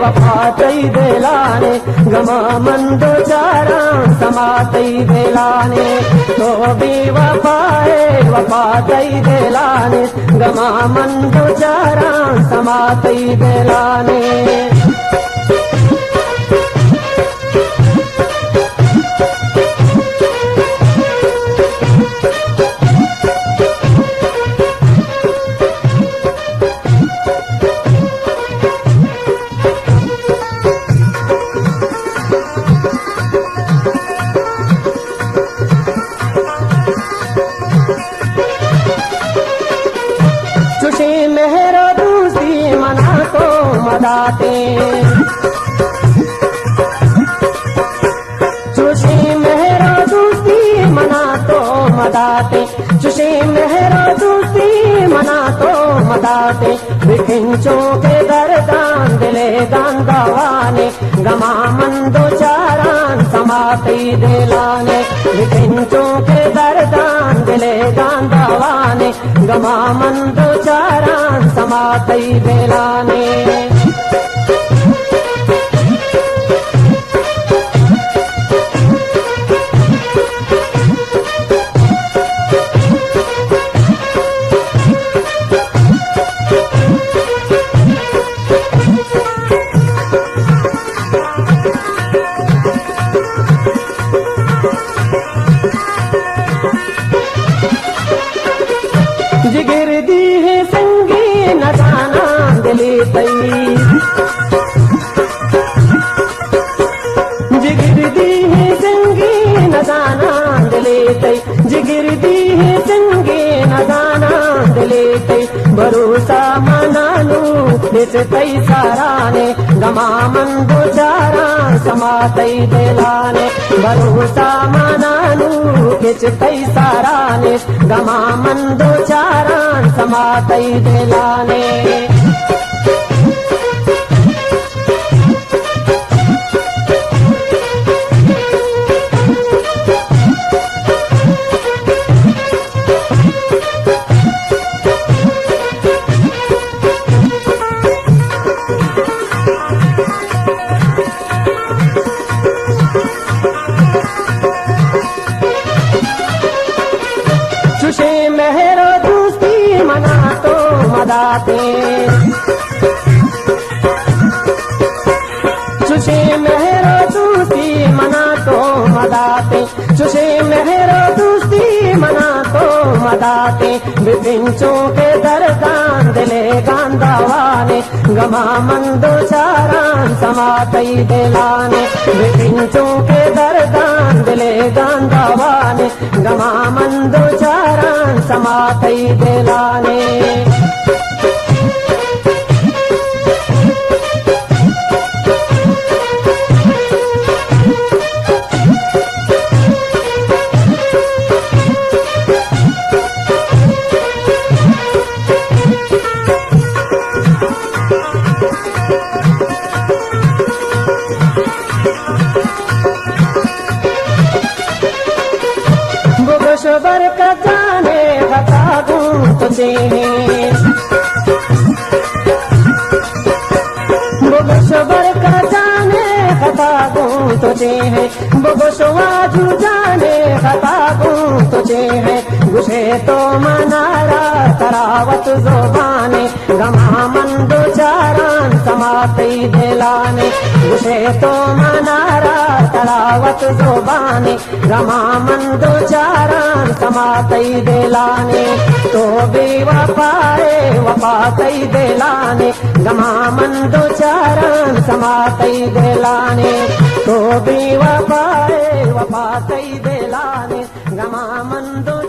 वफातई देलाने गमा मंदो चारा समातई देलाने तो भी वफाए वफातई देलाने गमा मंदो चारा समातई देलाने मेहरो दूसरी मना तो मदाते चुशी मेहरो दूसरी मना तो मदाते चुशी मेहरो दूसरी मना तो मदाते बिखिंचों के दरदान दिले दान दवाने गमा मंदो चारान समातई देलाने बिखिंचों के दरदान दिले दान दवाने गमा मंदो चारान समातई देलाने जिगर दी है संगी न जाना दिले तई जिगर दी है संगी न जाना दिले तई जिगर दी है संगी न जाना दिले तई भरोसा मनानू इस तई साराने गमा मंदो चारा समातई देलाने भरोसा मनानू किच तई साराने गमा मंदो चारा समातई देलाने चुशे मेहरो दूसरी मना तो मदाते चुशे मेहरो दूसरी मना तो मदाते चुशे मेहरो दूसरी मना तो मदाते बिपिंचों के दरदान दिले गांधावाने गमा मंदो चारान समातई देलाने बिपिंचों के दरदान दिले गांधावाने गमा मंदो चारान समातई देलाने गोशबर का जाने बता दूं तुझे गोशबर का जाने बता दूं तुझे है गोशवाजू जाने बता दूं तुझे है गुशे तो मनारा तरावत जोबाने गमा मंदो चारान समातई देलाने गुशे तो मनारा तरावत जोबाने गमा मंदो चारान समातई देलाने तो बेवफाए वफातई देलाने गमा मंदो चारान समातई देलाने तो बेवफाए वफातई देलाने गमा मंदो